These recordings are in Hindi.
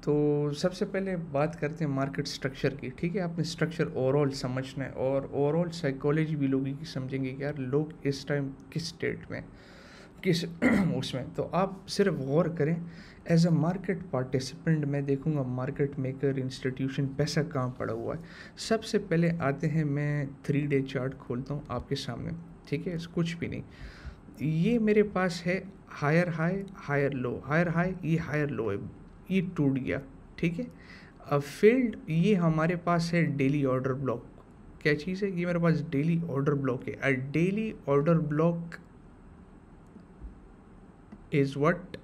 तो सबसे पहले बात करते हैं मार्केट स्ट्रक्चर की। ठीक है, आपने स्ट्रक्चर ओवरऑल समझना है और ओवरऑल साइकोलॉजी भी लोगों की समझेंगे कि यार लोग इस टाइम किस स्टेट में, किस उसमें। तो आप सिर्फ गौर करें, एज अ मार्केट पार्टिसिपेंट मैं देखूंगा मार्केट मेकर इंस्टीट्यूशन पैसा कहाँ पड़ा हुआ है। सबसे पहले आते हैं, मैं 3 डे चार्ट खोलता हूँ आपके सामने। ठीक है, कुछ भी नहीं, ये मेरे पास है higher high higher low, higher high, ये हायर लो है, ये टूट गया। ठीक है, अब फील्ड ये हमारे पास है डेली ऑर्डर ब्लॉक। क्या चीज़ है ये? मेरे पास डेली ऑर्डर ब्लॉक है। अ daily order block is what?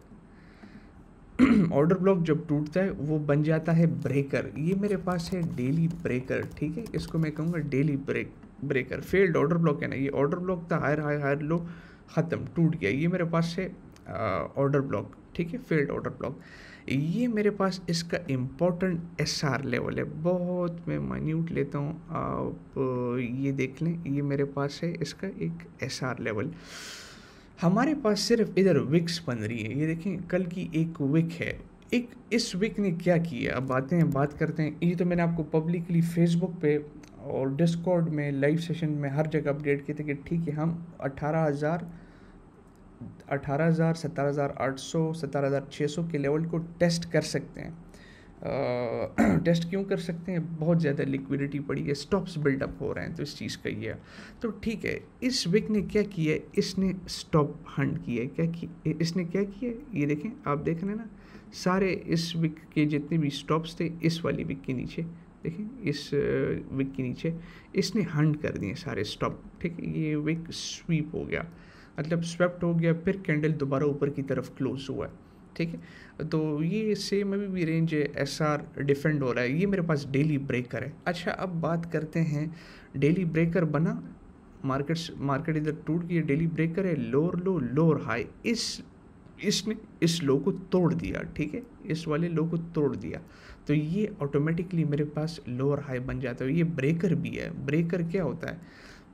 Order block जब टूटता है वो बन जाता है ब्रेकर। ये मेरे पास है डेली ब्रेकर। ठीक है, इसको मैं कहूँगा daily breaker. Failed order block है ना, ये ऑर्डर ब्लॉक था, हायर हाई हायर लो, ख़त्म, टूट गया। ये मेरे पास है ऑर्डर ब्लॉक। ठीक है, फेल्ड ऑर्डर ब्लॉक। ये मेरे पास इसका इम्पोर्टेंट एसआर लेवल है, बहुत मैं माइन्यूट लेता हूँ, आप ये देख लें। ये मेरे पास है इसका एक एसआर लेवल। हमारे पास सिर्फ इधर विक्स बन रही है, ये देखें, कल की एक विक है। एक इस विक ने क्या किया, अब बात करते हैं। ये तो मैंने आपको पब्लिकली फेसबुक पे और डिस्कॉर्ड में लाइव सेशन में हर जगह अपडेट किए थे कि ठीक है, हम 18,000, 17,800, 17,600 के लेवल को टेस्ट कर सकते हैं। टेस्ट क्यों कर सकते हैं? बहुत ज़्यादा लिक्विडिटी पड़ी है, स्टॉप्स बिल्डअप हो रहे हैं, तो इस चीज़ का ये है। तो ठीक है, इस विक ने क्या किया है, इसने स्टॉप हंट किया है। इसने क्या किया है, ये देखें, आप देख रहे हैं ना, सारे इस विक के जितने भी स्टॉप्स थे इस वाली विक के नीचे, देखें, इस विक के नीचे इसने हंट कर दिए सारे स्टॉप। ठीक है, ये विक स्वीप हो गया, मतलब स्वेप्ट हो गया, फिर कैंडल दोबारा ऊपर की तरफ क्लोज हुआ है। ठीक है, तो ये सेम अभी भी रेंज है, एसआर डिफेंड हो रहा है। ये मेरे पास डेली ब्रेकर है। अच्छा, अब बात करते हैं, डेली ब्रेकर बना, मार्केट इधर टूट गई, डेली ब्रेकर है, लोअर लो लोअर हाई, इसने इस लो को तोड़ दिया। ठीक है, इस वाले लो को तोड़ दिया, तो ये ऑटोमेटिकली मेरे पास लोअर हाई बन जाता है। ये ब्रेकर भी है। ब्रेकर क्या होता है,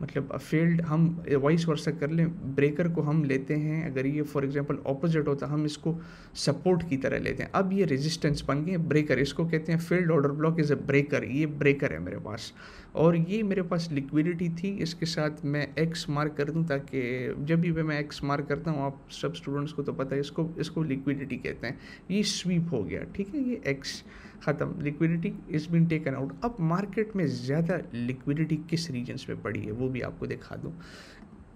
मतलब फील्ड हम वाइस वर्सा कर लें, ब्रेकर को हम लेते हैं, अगर ये फॉर एग्जांपल ऑपोजिट होता हम इसको सपोर्ट की तरह लेते हैं। अब ये रेजिस्टेंस बन गए ब्रेकर, इसको कहते हैं field order block is a breaker. ये ब्रेकर है मेरे पास, और ये मेरे पास लिक्विडिटी थी। इसके साथ मैं एक्स मार्क कर दूं, ताकि जब भी मैं एक्स मार्क करता हूँ, आप सब स्टूडेंट्स को तो पता है, इसको लिक्विडिटी कहते हैं। ये स्वीप हो गया, ठीक है, ये एक्स ख़त्म, liquidity is been taken out. अब मार्केट में ज़्यादा लिक्विडिटी किस रीजन्स में पड़ी है वो भी आपको दिखा दूँ।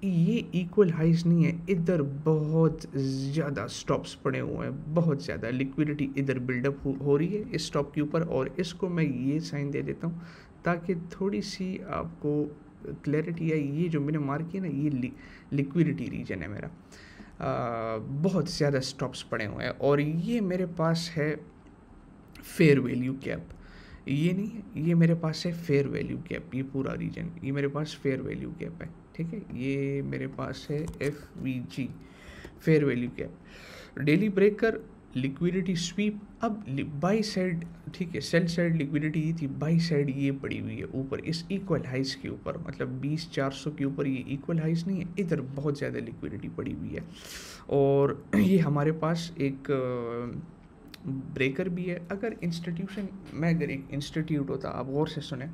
ये इक्वल हाइज नहीं है, इधर बहुत ज़्यादा स्टॉप्स पड़े हुए हैं, बहुत ज़्यादा लिक्विडिटी इधर बिल्डअप हो रही है इस स्टॉप के ऊपर। और इसको मैं ये साइन दे देता हूँ ताकि थोड़ी सी आपको क्लैरिटी है। ये जो मैंने मार्क किया ना, ये लिक्विडिटी रीजन है मेरा, बहुत ज़्यादा स्टॉप्स पड़े हुए हैं। और ये मेरे पास है फेयर वैल्यू कैप, ये नहीं है, ये मेरे पास है फेयर वैल्यू कैप। ये पूरा रीजन, ये मेरे पास फेयर वैल्यू कैप है। ठीक है, ये मेरे पास है FVG, fair value cap. Daily breaker, liquidity SVEEP. अब बाई साइड, ठीक है, सेल साइड लिक्विडिटी ये थी, बाई साइड ये पड़ी हुई है ऊपर इस इक्वल हाइज के ऊपर, मतलब 20,400 के ऊपर। ये इक्वल हाइज नहीं है, इधर बहुत ज़्यादा लिक्विडिटी पड़ी हुई है। और ये हमारे पास एक ब्रेकर भी है। अगर इंस्टीट्यूशन, मैं अगर एक इंस्टीट्यूट होता, आप गौर से सुने,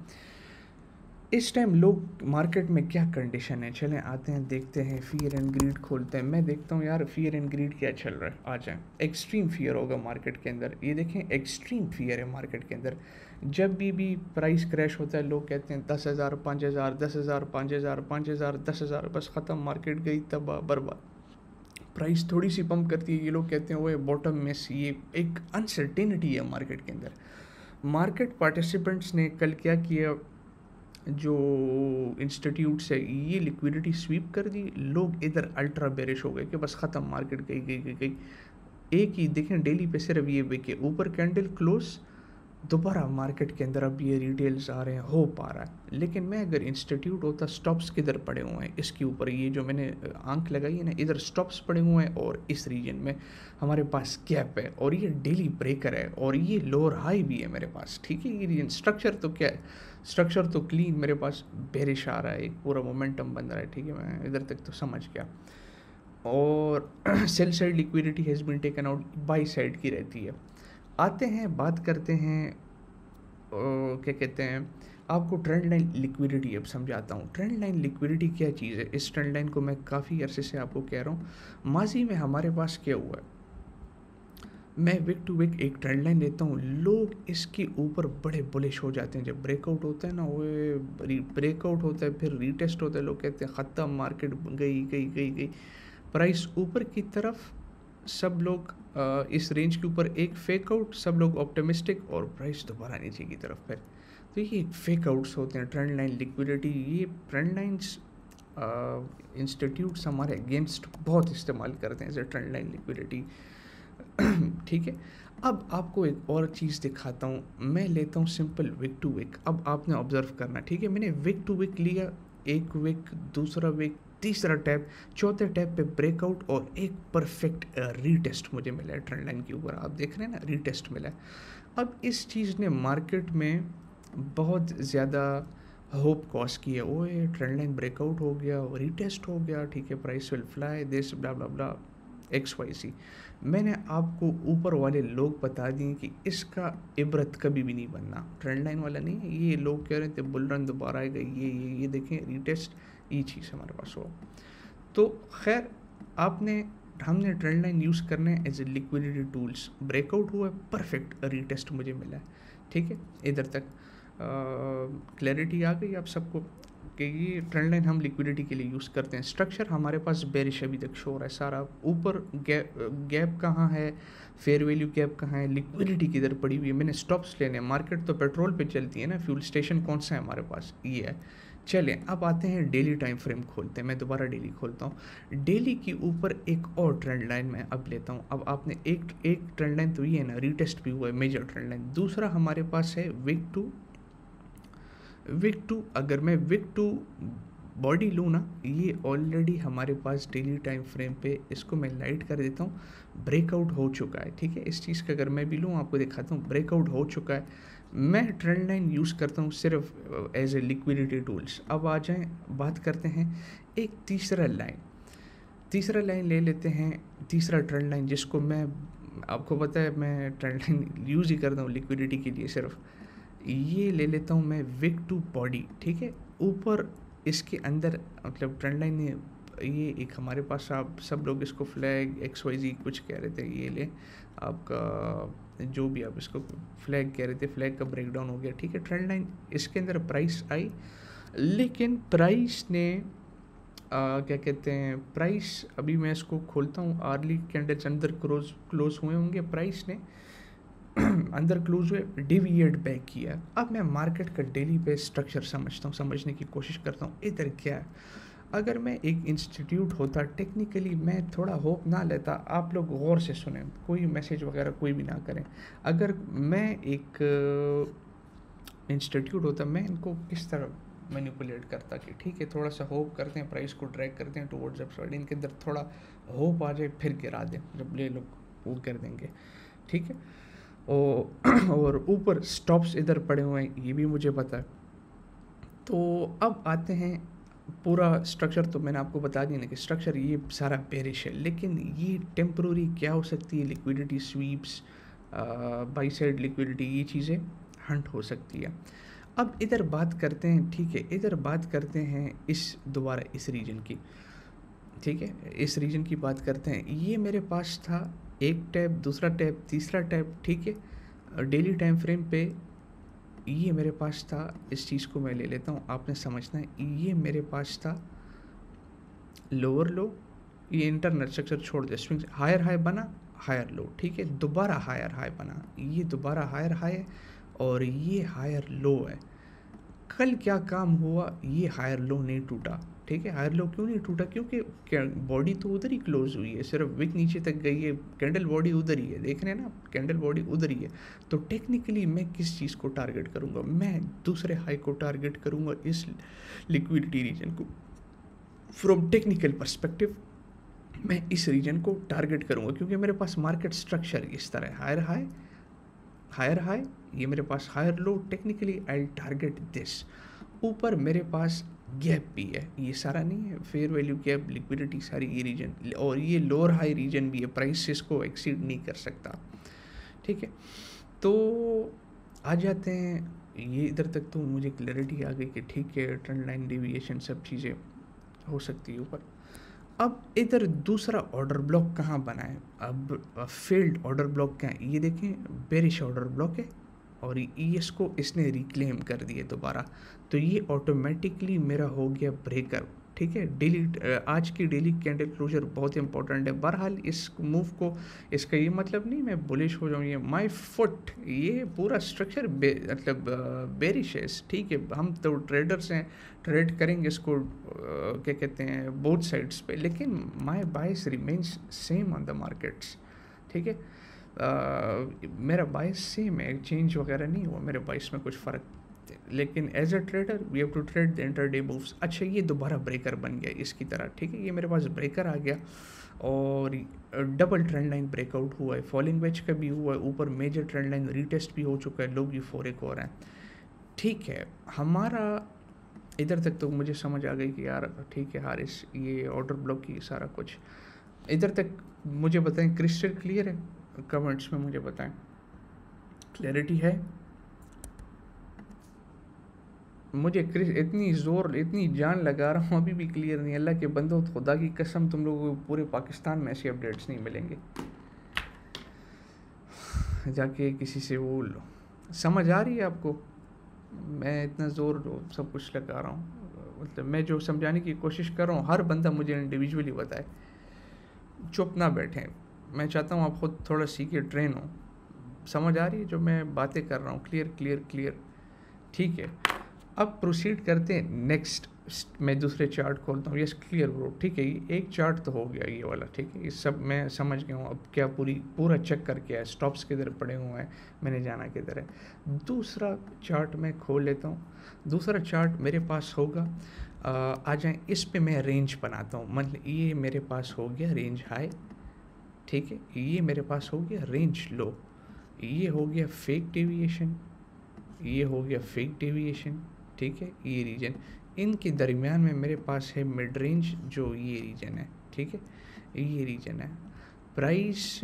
इस टाइम लोग मार्केट में क्या कंडीशन है, चलें आते हैं देखते हैं। फियर एंड ग्रीड खोलते हैं, मैं देखता हूँ यार फियर एंड ग्रीड क्या चल रहा है। आ जाए, एक्सट्रीम फियर होगा मार्केट के अंदर, ये देखें एक्सट्रीम फियर है मार्केट के अंदर। जब भी प्राइस क्रैश होता है, लोग कहते हैं 10,000 5,000, 10,000 5,000, 5,000 10,000, बस ख़त्म, मार्केट गई तबाह बर्बाद। प्राइस थोड़ी सी पंप करती है, ये लोग कहते हैं वो बॉटम में सी। ये एक अनसर्टेनिटी है मार्केट के अंदर। मार्केट पार्टिसिपेंट्स ने कल क्या किया, जो इंस्टीट्यूट्स है, ये लिक्विडिटी स्वीप कर दी, लोग इधर अल्ट्रा बेरिश हो गए कि बस ख़त्म, मार्केट गई गई गई गई। एक ही देखें, डेली पे सिर्फ ये विके ऊपर कैंडल क्लोज, दोबारा मार्केट के अंदर अब ये रिटेल्स आ रहे हैं, हो पा रहा है। लेकिन मैं अगर इंस्टीट्यूट होता, स्टॉप्स किधर पड़े हुए हैं इसके ऊपर, ये जो मैंने आंख लगाई है ना, इधर स्टॉप्स पड़े हुए हैं और इस रीजन में हमारे पास गैप है, और ये डेली ब्रेकर है, और ये लोअर हाई भी है मेरे पास। ठीक है, ये रीजन स्ट्रक्चर तो क्या है, स्ट्रक्चर तो क्लीन मेरे पास बेरिश आ रहा है, एक पूरा मोमेंटम बन रहा है। ठीक है, मैं इधर तक तो समझ गया। और sell side liquidity has been taken out, buy side की रहती है। आते हैं, बात करते हैं क्या कहते हैं, आपको ट्रेंड लाइन लिक्विडिटी अब समझाता हूँ। ट्रेंड लाइन लिक्विडिटी क्या चीज़ है? इस ट्रेंड लाइन को मैं काफ़ी अरसे से आपको कह रहा हूँ। माजी में हमारे पास क्या हुआ है, मैं विक टू विक एक ट्रेंड लाइन लेता हूँ, लोग इसके ऊपर बड़े बुलिश हो जाते हैं। जब ब्रेकआउट होता है ना, वो ब्रेकआउट होता है, फिर रीटेस्ट होता है, लोग कहते हैं ख़त्म, मार्केट गई गई गई गई, प्राइस ऊपर की तरफ, सब लोग इस रेंज के ऊपर एक फेक आउट, सब लोग ऑप्टिमिस्टिक, और प्राइस दोबारा नीचे की तरफ फिर। तो ये फेक आउट्स होते हैं ट्रेंड लाइन लिक्विडिटी। ये ट्रेंड लाइन्स इंस्टीट्यूट्स हमारे अगेंस्ट बहुत इस्तेमाल करते हैं as a trend line liquidity. ठीक है, अब आपको एक और चीज़ दिखाता हूँ। मैं लेता हूँ सिंपल विक टू विक। अब आपने ऑब्जर्व करना, ठीक है, मैंने विक टू विक लिया, एक विक, दूसरा विक, तीसरा टैप, चौथे टैप पे ब्रेकआउट और एक परफेक्ट रीटेस्ट मुझे मिला है ट्रेंड लाइन के ऊपर। आप देख रहे हैं ना, रीटेस्ट मिला है। अब इस चीज़ ने मार्केट में बहुत ज़्यादा होप कॉज की है, ओ ये ट्रेंड लाइन ब्रेकआउट हो गया, रीटेस्ट हो गया, ठीक है, price will fly, this blah blah blah XYZ। मैंने आपको ऊपर वाले लोग बता दिए कि इसका इबरत कभी भी नहीं बनना, ट्रेंड लाइन वाला नहीं है। ये लोग कह रहे थे बुल रन दोबारा आएगा, ये देखें रीटेस्ट, ये चीज़ हमारे पास हो। तो खैर, हमने ट्रेंड लाइन यूज़ करने as a liquidity tools. Breakout हुआ है, परफेक्ट रीटेस्ट मुझे मिला है, ठीक है। इधर तक क्लैरिटी आ गई आप सबको कि ये ट्रेंड लाइन हम लिक्विडिटी के लिए यूज़ करते हैं। स्ट्रक्चर हमारे पास बेरिश अभी तक शो हो रहा है सारा। ऊपर गैप कहाँ है, फेयर वैल्यू गैप कहाँ है, लिक्विडिटी किधर पड़ी हुई है, मैंने स्टॉप्स लेने हैं। मार्केट तो पेट्रोल पे चलती है ना, फ्यूल स्टेशन कौन सा है हमारे पास, ये है। चलें, अब आते हैं डेली टाइम फ्रेम खोलते हैं। मैं दोबारा डेली खोलता हूँ। डेली के ऊपर एक और ट्रेंड लाइन मैं अब लेता हूँ। अब आपने एक ट्रेंड लाइन तो ये है ना, रीटेस्ट भी हुआ है, मेजर ट्रेंड लाइन। दूसरा हमारे पास है विक टू। अगर मैं विक टू बॉडी लूँ ना, ये ऑलरेडी हमारे पास डेली टाइम फ्रेम पे, इसको मैं लाइट कर देता हूँ, ब्रेकआउट हो चुका है, ठीक है। इस चीज़ का अगर मैं भी लूँ, आपको दिखाता हूँ, ब्रेकआउट हो चुका है। मैं ट्रेंड लाइन यूज़ करता हूँ सिर्फ एज ए लिक्विडिटी टूल्स। अब आ जाएं, बात करते हैं एक तीसरा लाइन ले लेते हैं। तीसरा ट्रेंड लाइन जिसको मैं, आपको पता है मैं ट्रेंड लाइन यूज़ ही करता हूँ लिक्विडिटी के लिए सिर्फ, ये ले लेता हूँ मैं विक टू बॉडी, ठीक है। ऊपर इसके अंदर मतलब ट्रेंड लाइन ने, ये एक हमारे पास, आप सब लोग इसको फ्लैग XYZ कुछ कह रहे थे, ये ले आपका जो भी आप इसको फ्लैग कह रहे थे, फ्लैग का ब्रेकडाउन हो गया, ठीक है। ट्रेंड लाइन इसके अंदर प्राइस आई, लेकिन प्राइस ने क्या कहते हैं, प्राइस, अभी मैं इसको खोलता हूँ, आर्ली कैंडल्स अंदर क्लोज हुए होंगे, प्राइस ने अंदर क्लोज हुए, डिविएट बैक किया। अब मैं मार्केट का डेली पे स्ट्रक्चर समझता हूँ, समझने की कोशिश करता हूँ इधर क्या है। अगर मैं एक इंस्टीट्यूट होता, टेक्निकली मैं थोड़ा होप ना लेता, आप लोग गौर से सुने, कोई मैसेज वगैरह कोई भी ना करें। अगर मैं एक इंस्टीट्यूट होता, मैं इनको किस तरह मैनिपुलेट करता कि ठीक है, थोड़ा सा होप करते हैं, प्राइस को ड्रैग करते हैं टुवर्ड्स अपसाइड, इनके अंदर थोड़ा होप आ जाए, फिर गिरा दें, जब ले लोग वो कर देंगे, ठीक है। और ऊपर स्टॉप्स इधर पड़े हुए हैं, ये भी मुझे पता है। तो अब आते हैं, पूरा स्ट्रक्चर तो मैंने आपको बता दिया ना कि स्ट्रक्चर ये सारा बेरिश है, लेकिन ये टेम्प्रोरी क्या हो सकती है, liquidity sweeps, by side liquidity, ये चीज़ें हंट हो सकती है। अब इधर बात करते हैं, ठीक है, इधर बात करते हैं दोबारा इस रीजन की, ठीक है, इस रीजन की बात करते हैं। ये मेरे पास था एक टैप, दूसरा टैप, तीसरा टैप, ठीक है। डेली टाइम फ्रेम पे ये मेरे पास था, इस चीज़ को मैं ले लेता हूँ, आपने समझना है। ये मेरे पास था लोअर लो, ये इंटरनल स्ट्रक्चर छोड़ दे, स्विंग हायर हाई बना, हायर लो, ठीक है, दोबारा हायर हाई बना, ये दोबारा हायर हाई है, और ये हायर लो है। कल क्या काम हुआ, ये हायर लो नहीं टूटा, ठीक है। हायर लो क्यों नहीं टूटा, क्योंकि बॉडी तो उधर ही क्लोज हुई है, सिर्फ विक नीचे तक गई है, कैंडल बॉडी उधर ही है, देख रहे हैं ना, कैंडल बॉडी उधर ही है। तो टेक्निकली मैं किस चीज़ को टारगेट करूँगा, मैं दूसरे हाई को टारगेट करूँगा, इस लिक्विडिटी रीजन को। फ्रॉम टेक्निकल पर्सपेक्टिव मैं इस रीजन को टारगेट करूँगा, क्योंकि मेरे पास मार्केट स्ट्रक्चर इस तरह है, हायर हाई, ये मेरे पास higher low, technically I target this. ऊपर मेरे पास गैप भी है, ये सारा नहीं है, फेयर वैल्यू गैप, लिक्विडिटी, सारी ये रीजन, और ये लोअर हाई रीजन भी है, प्राइस इसको एक्सीड नहीं कर सकता, ठीक है, तो आ जाते हैं ये इधर तक, तो मुझे क्लैरिटी आ गई कि ठीक है ट्रेंड लाइन डेविएशन सब चीज़ें हो सकती है ऊपर। अब इधर दूसरा ऑर्डर ब्लॉक कहाँ बना है, अब फेल्ड ऑर्डर ब्लॉक क्या है, ये देखें बेरिश ऑर्डर ब्लॉक है और इसको इसने रिक्लेम कर दिए दोबारा, तो ये ऑटोमेटिकली मेरा हो गया ब्रेकर। ठीक है, डेली आज की डेली कैंडल क्लोजर बहुत इंपॉर्टेंट है। बहरहाल इस मूव को, इसका ये मतलब नहीं मैं बुलिश हो जाऊँ, ये माय फुट, ये पूरा स्ट्रक्चर मतलब बेरिश है। ठीक है, हम तो ट्रेडर्स हैं, ट्रेड करेंगे इसको क्या कहते हैं बोथ साइड्स पे, लेकिन माय बाइस remains same on the markets. ठीक है, मेरा बाइस सेम है, चेंज वगैरह नहीं हुआ मेरे बाइस में कुछ फ़र्क, लेकिन as a trader we have to trade the intraday moves. अच्छा, ये दोबारा ब्रेकर बन गया इसकी तरह। ठीक है, ये मेरे पास ब्रेकर आ गया और डबल ट्रेंड लाइन ब्रेकआउट हुआ है, फॉलिंग वेज का भी हुआ है, ऊपर मेजर ट्रेंड लाइन रीटेस्ट भी हो चुका है, लोग यूफोरिक हो रहे हैं। ठीक है, हमारा इधर तक तो मुझे समझ आ गई कि यार ठीक है हारिस, ये ऑर्डर ब्लॉक की सारा कुछ इधर तक मुझे बताएं, क्रिस्टल क्लियर है? कमेंट्स में मुझे बताएं, क्लैरिटी है? मुझे इतनी जान लगा रहा हूँ, अभी भी क्लियर नहीं। अल्लाह के बंदो, खुदा की कसम, तुम लोगों को पूरे पाकिस्तान में ऐसी अपडेट्स नहीं मिलेंगे। जाके किसी से वो लो, समझ आ रही है आपको? मैं इतना ज़ोर सब कुछ लगा रहा हूँ, मतलब मैं जो समझाने की कोशिश कर रहा हूँ, हर बंदा मुझे इंडिविजुअली बताए, चुप ना बैठें। मैं चाहता हूँ आप खुद थोड़ा सीखे, ट्रेन हो। समझ आ रही है जो मैं बातें कर रहा हूँ? Clear clear clear. ठीक है, अब प्रोसीड करते हैं नेक्स्ट। मैं दूसरे चार्ट खोलता हूँ। Yes, clear bro. ठीक है, ये एक चार्ट तो हो गया ये वाला। ठीक है, ये सब मैं समझ गया हूँ। अब क्या पूरा चेक करके आया, स्टॉप्स किधर पड़े हुए हैं, मैंने जाना किधर है। दूसरा चार्ट मैं खोल लेता हूँ। दूसरा चार्ट मेरे पास होगा, आ जाए इस पे मैं रेंज बनाता हूँ। मतलब ये मेरे पास हो गया रेंज हाई, ठीक है, ये मेरे पास हो गया रेंज लो, ये हो गया फेक डेविएशन, ये हो गया फेक डेविएशन। ठीक है, ये रीजन, इनके दरमियान में मेरे पास है मिड रेंज, जो ये रीजन है। ठीक है, ये रीजन है प्राइस,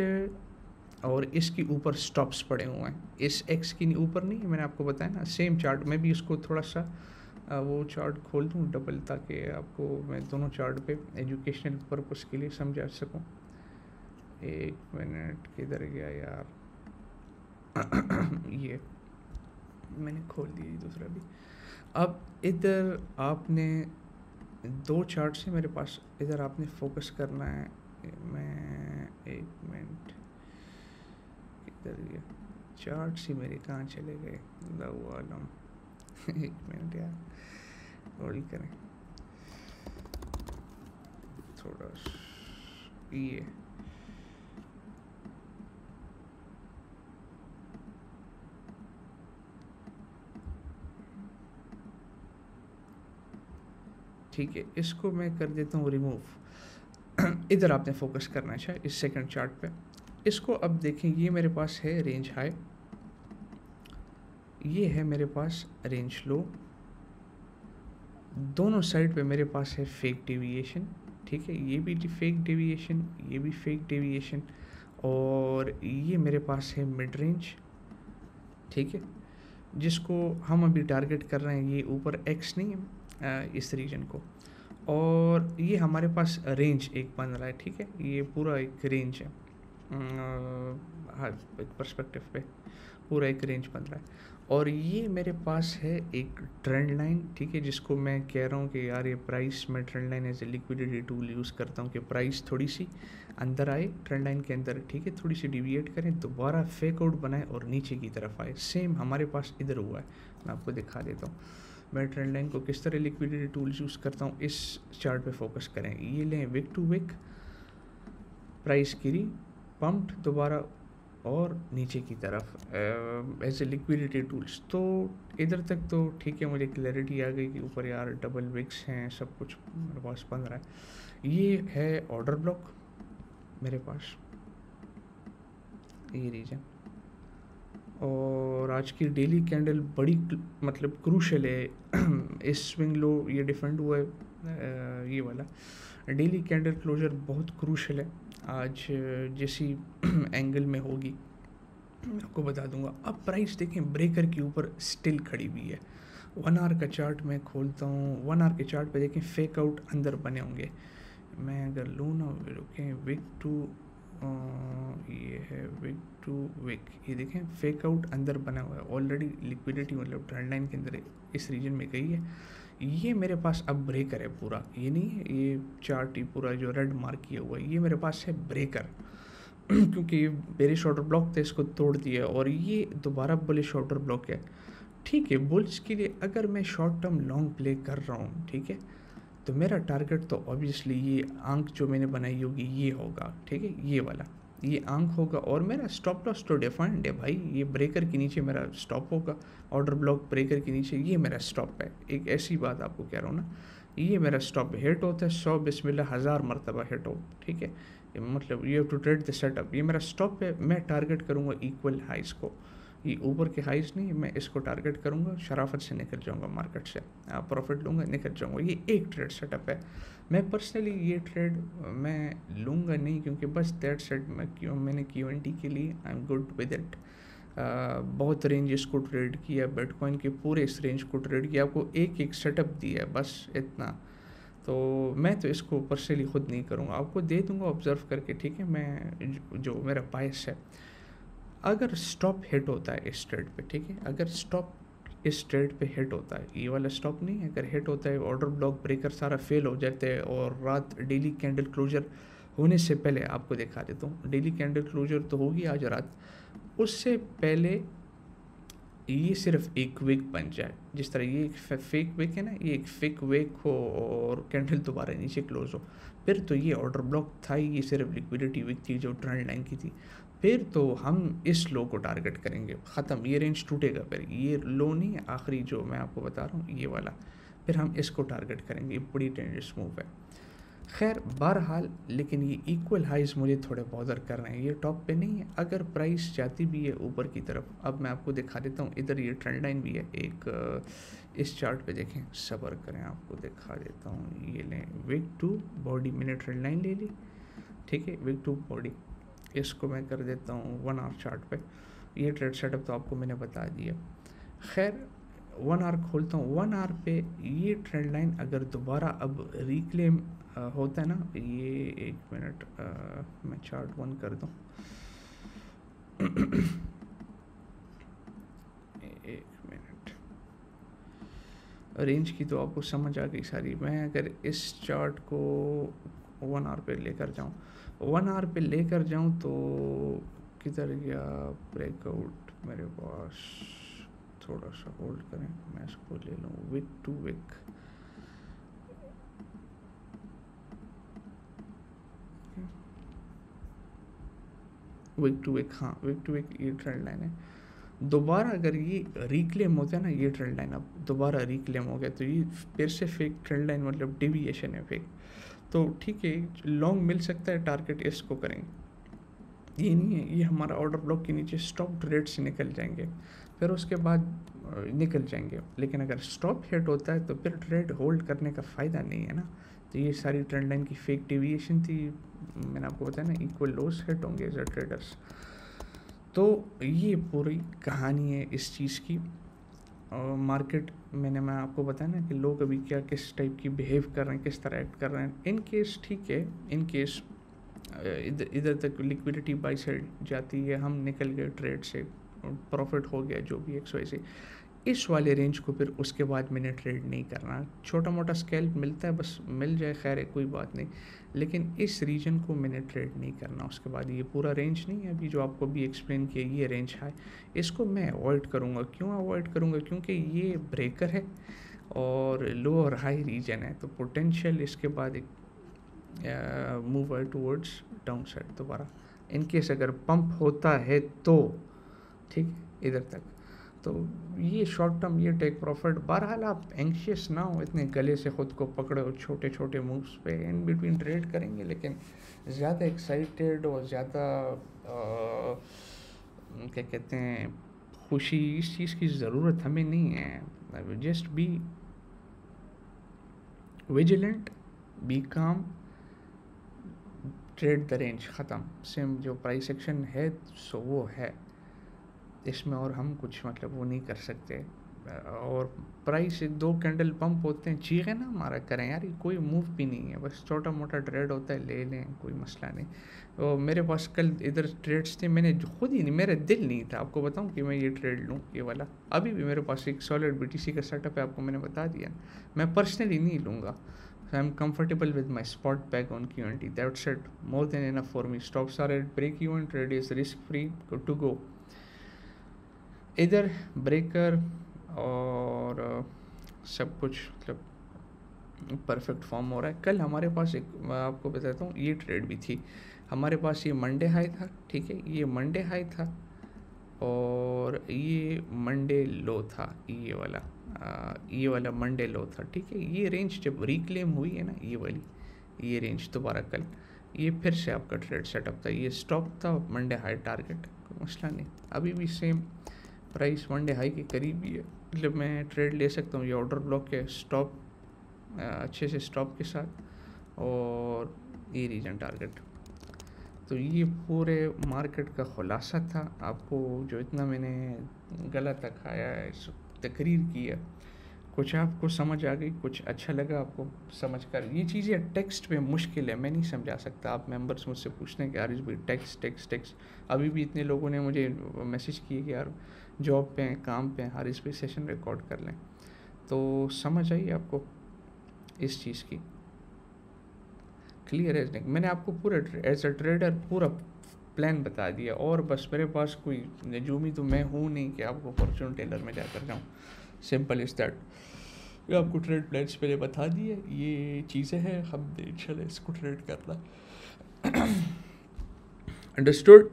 और इसके ऊपर स्टॉप्स पड़े हुए हैं। इस एक्स की ऊपर नहीं है, मैंने आपको बताया ना। सेम चार्ट में भी इसको थोड़ा सा वो चार्ट खोल दूँ डबल, ताकि आपको मैं दोनों चार्ट पे एजुकेशनल पर्पस के लिए समझा सकूँ। एक मिनट, किधर गया यार? ये मैंने खोल दिया ये दूसरा भी। अब इधर आपने दो चार्ट से मेरे पास, इधर आपने फोकस करना है। मैं एक मिनट, किधर गया चार्ट से मेरे, कहाँ चले गए लम? एक मिनट यार, होल्ड करें थोड़ा। ये ठीक है, इसको मैं कर देता हूँ रिमूव। इधर आपने फोकस करना है अच्छा इस सेकंड चार्ट पे। इसको अब देखें, ये मेरे पास है रेंज हाई, ये है मेरे पास रेंज लो, दोनों साइड पे मेरे पास है फेक डेविएशन। ठीक है, ये भी फेक डेविएशन, ये भी फेक डेविएशन, और ये मेरे पास है मिड रेंज। ठीक है, जिसको हम अभी टारगेट कर रहे हैं, ये ऊपर एक्स नहीं है, इस रीजन को, और ये हमारे पास रेंज एक बन रहा है। ठीक है, ये पूरा एक रेंज है, हाँ एक पर्सपेक्टिव पे पूरा एक रेंज बन रहा है, और ये मेरे पास है एक ट्रेंड लाइन। ठीक है, जिसको मैं कह रहा हूँ कि यार ये प्राइस, मैं trend line as a liquidity tool use करता हूँ कि प्राइस थोड़ी सी अंदर आए ट्रेंड लाइन के अंदर, ठीक है, थोड़ी सी डिविएट करें, दोबारा फेक आउट बनाए और नीचे की तरफ आए। सेम हमारे पास इधर हुआ है, मैं आपको दिखा देता हूँ मैं ट्रेंड लाइन को किस तरह लिक्विडिटी टूल्स यूज़ करता हूँ। इस चार्ट पे फोकस करें, ये लें विक टू विक, प्राइस गिरी, पम्प्ड दोबारा और नीचे की तरफ एज ए लिक्विडिटी टूल्स। तो इधर तक तो ठीक है, मुझे क्लैरिटी आ गई कि ऊपर यार डबल विक्स हैं, सब कुछ मेरे पास बन रहा है। ये है ऑर्डर ब्लॉक मेरे पास, ये रीजन, और आज की डेली कैंडल बड़ी मतलब क्रूशल है। इस स्विंग लो ये डिफेंड हुआ है, ये वाला डेली कैंडल क्लोजर बहुत क्रूशल है आज, जैसी एंगल में होगी मैं आपको बता दूंगा। अब प्राइस देखें ब्रेकर के ऊपर स्टिल खड़ी हुई है। 1 आवर का चार्ट मैं खोलता हूँ। 1 आवर के चार्ट पे देखें फेक आउट अंदर बने होंगे। मैं अगर लूँ ना, रुकें, विक टू, ये है विक टू विक, ये देखें फेक आउट अंदर बना हुआ है ऑलरेडी। लिक्विडिटी मतलब ट्रेंड लाइन के अंदर इस रीजन में गई है। ये मेरे पास अब ब्रेकर है पूरा, ये नहीं है ये चार्ट ही पूरा जो रेड मार्क किया हुआ है, ये मेरे पास है ब्रेकर। क्योंकि ये बेरिश ऑर्डर ब्लॉक था, इसको तोड़ दिया और ये दोबारा बुलिश ऑर्डर ब्लॉक है। ठीक है, बुल्स के लिए अगर मैं शॉर्ट टर्म लॉन्ग प्ले कर रहा हूँ, ठीक है, तो मेरा टारगेट तो ऑब्वियसली ये आंक जो मैंने बनाई होगी ये होगा, ठीक है, ये वाला ये आंक होगा। और मेरा स्टॉप लॉस तो डिफाइंड है भाई, ये ब्रेकर के नीचे मेरा स्टॉप होगा, ऑर्डर ब्लॉक ब्रेकर के नीचे ये मेरा स्टॉप है। एक ऐसी बात आपको कह रहा हूँ ना, ये मेरा स्टॉप हिट होता है 100 बिस्मिल्लाह 1000 मरतबा हिट हो, ठीक है, मतलब you have to trade the setup. ये मेरा स्टॉप है, मैं टारगेट करूँगा इक्वल हाइज को, ये ऊपर के हाइज नहीं, मैं इसको टारगेट करूँगा, शराफत से निकल जाऊँगा मार्केट से, प्रॉफिट लूँगा, निकल जाऊँगा। ये एक ट्रेड सेटअप है। मैं पर्सनली ये ट्रेड मैं लूँगा नहीं, क्योंकि बस दैट सेट मैंने Q&T के लिए I am good with it. बहुत रेंज इसको ट्रेड किया, बिटकॉइन के पूरे इस रेंज को ट्रेड किया, आपको एक एक सेटअप दिया है बस इतना। तो मैं तो इसको पर्सनली ख़ुद नहीं करूँगा, आपको दे दूँगा ऑब्ज़र्व करके, ठीक है। मैं जो मेरा बायस है, अगर स्टॉप हिट होता है इस ट्रेड पे, ठीक है, अगर स्टॉप इस ट्रेड पे हिट होता है, ये वाला स्टॉप नहीं है, अगर हिट होता है, ऑर्डर ब्लॉक ब्रेकर सारा फेल हो जाता है और रात डेली कैंडल क्लोजर होने से पहले आपको दिखा देता हूँ, डेली कैंडल क्लोजर तो होगी आज रात, उससे पहले ये सिर्फ एक विक बन जाए, जिस तरह ये एक फेक विक है ना, ये एक फेक विक हो और कैंडल दोबारा नीचे क्लोज हो, फिर तो ये ऑर्डर ब्लॉक था ही, ये सिर्फ लिक्विडिटी विक थी जो ट्रेंड लाइन की थी। फिर तो हम इस लो को टारगेट करेंगे, ख़त्म, ये रेंज टूटेगा, फिर ये लो नहीं है आखिरी जो मैं आपको बता रहा हूँ ये वाला, फिर हम इसको टारगेट करेंगे, ये बड़ी डेंजरस मूव है। खैर बहरहाल, लेकिन ये इक्वल हाइज मुझे थोड़े बॉदर कर रहे हैं, ये टॉप पे नहीं है। अगर प्राइस जाती भी है ऊपर की तरफ, अब मैं आपको दिखा देता हूँ, इधर ये ट्रेंड लाइन भी है एक, इस चार्ट पे देखें, सब्र करें, आपको दिखा देता हूँ। ये लें विक टू बॉडी, मैंने ट्रेंड लाइन ले ली, ठीक है, विक टू बॉडी, इसको मैं कर देता हूँ 1 आवर चार्ट पे। ये ट्रेड सेटअप तो आपको मैंने बता दिया। खैर 1 आवर खोलता हूँ, 1 आवर पे ये ट्रेंड लाइन अगर दोबारा अब रिक्लेम होता है ना, ये 1 मिनट, मैं चार्ट 1 कर दूँ। 1 मिनट, रेंज की तो आपको समझ आ गई सारी। मैं अगर इस चार्ट को 1 आवर पे लेकर जाऊँ, 1 आवर पे लेकर जाऊँ तो किधर गया ब्रेकआउट मेरे पास, थोड़ा सा होल्ड करें, मैं इसको ले लूँ wick to wick, wick to wick, हाँ विक टू विक ये ट्रेंड लाइन है। दोबारा अगर ये रिक्लेम होता है ना, ये ट्रेंड लाइन अब दोबारा रिक्लेम हो गया, तो ये फिर से फेक ट्रेंड लाइन, मतलब डिविएशन है फेक, तो ठीक है, लॉन्ग मिल सकता है, टारगेट इसको करेंगे। ये नहीं है, ये हमारा ऑर्डर ब्लॉक के नीचे स्टॉप ट्रेड से निकल जाएंगे, फिर उसके बाद निकल जाएंगे। लेकिन अगर स्टॉप हिट होता है तो फिर ट्रेड होल्ड करने का फ़ायदा नहीं है ना। तो ये सारी ट्रेंड लाइन की फेक डिविएशन थी, मैंने आपको बताया ना, इक्वल लोस हिट होंगे एज अ ट्रेडर्स। तो ये पूरी कहानी है इस चीज़ की। मार्केट मैं आपको बताया ना कि लोग अभी क्या किस टाइप की बिहेव कर रहे हैं, किस तरह एक्ट कर रहे हैं। इन केस ठीक है, इन केस इधर तक लिक्विडिटी बाई साइड जाती है, हम निकल गए ट्रेड से, प्रॉफिट हो गया जो भी XY से, इस वाले रेंज को फिर उसके बाद मैंने ट्रेड नहीं करना। छोटा मोटा स्केल्प मिलता है, बस मिल जाए खैर है, कोई बात नहीं, लेकिन इस रीजन को मैंने ट्रेड नहीं करना। उसके बाद ये पूरा रेंज नहीं है अभी जो आपको भी एक्सप्लेन किया, ये रेंज है, इसको मैं अवॉइड करूँगा। क्यों अवॉइड करूँगा? क्योंकि ये ब्रेकर है और लो और हाई रीजन है, तो पोटेंशियल इसके बाद एक मूव है टूवर्ड्स डाउन साइड दोबारा, इन केस अगर पंप होता है तो ठीक इधर तक। तो ये शॉर्ट टर्म, ये टेक प्रॉफिट। बहरहाल आप एंक्शियस ना हो, इतने गले से ख़ुद को पकड़ो, छोटे छोटे मूव्स पे इन बिटवीन ट्रेड करेंगे, लेकिन ज़्यादा एक्साइटेड और ज़्यादा क्या कहते हैं, खुशी, इस चीज़ की ज़रूरत हमें नहीं है। जस्ट बी विजिलेंट, बी काम, ट्रेड द रेंज, ख़त्म। सेम जो प्राइस एक्शन है सो वो है, इसमें और हम कुछ मतलब वो नहीं कर सकते। और प्राइस 2 कैंडल पंप होते हैं, ठीक है ना, हमारा करें यार, ये कोई मूव भी नहीं है, बस छोटा मोटा ट्रेड होता है, ले लें, कोई मसला नहीं। और मेरे पास कल इधर ट्रेड्स थे, मैंने खुद ही नहीं, मेरा दिल नहीं था, आपको बताऊं कि मैं ये ट्रेड लूं ये वाला। अभी भी मेरे पास एक सॉलिड बीटीसी का सेटअप है, आपको मैंने बता दिया। मैं पर्सनली नहीं लूँगा। I am comfortable with my spot back on QNT. That's it. More than enough for me. Stops are at break even. Trade is risk free. Good to go. इधर ब्रेकर और सब कुछ मतलब परफेक्ट फॉर्म हो रहा है। कल हमारे पास एक, मैं आपको बताता हूँ, ये ट्रेड भी थी हमारे पास। ये मंडे हाई था, ठीक है, ये मंडे हाई था और ये मंडे लो था, ये वाला मंडे लो था, ठीक है। ये रेंज जब रिक्लेम हुई है ना, ये वाली, ये रेंज दोबारा कल, ये फिर से आपका ट्रेड सेटअप था, ये स्टॉप था मंडे हाई टारगेट, कोई मसला नहीं। अभी भी सेम प्राइस मंडे हाई के करीब ही है, मतलब मैं ट्रेड ले सकता हूँ। ये ऑर्डर ब्लॉक है, स्टॉप अच्छे से स्टॉप के साथ, और ये रीजन टारगेट। तो ये पूरे मार्केट का खुलासा था। आपको जो इतना मैंने गलत दिखाया है, तकरीर की है, कुछ आपको समझ आ गई, कुछ अच्छा लगा आपको समझ कर। ये चीज़ें टेक्स्ट में मुश्किल है, मैं नहीं समझा सकता। आप मेंबर्स मुझसे पूछते हैं कि यार इस भाई टेक्स्ट टेक्स्ट टेक्स्ट, अभी भी इतने लोगों ने मुझे मैसेज किए कि यार जॉब पे हैं, काम पे हैं, हर इस पे सेशन रिकॉर्ड कर लें। तो समझ आई आपको इस चीज़ की, क्लियर है नहीं? मैंने आपको पूरा एज अ ट्रेडर पूरा प्लान बता दिया, और बस मेरे पास कोई नजूमी तो मैं हूँ नहीं कि आपको फॉर्चून टेलर में जाकर जाऊँ। Simple is that. ये आपको ट्रेड प्लान्स पहले बता दिए, ये चीज़ें हैं, हमने इंशाल्लाह इसको ट्रेड करना। अंडरस्टूड?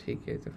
ठीक है, तो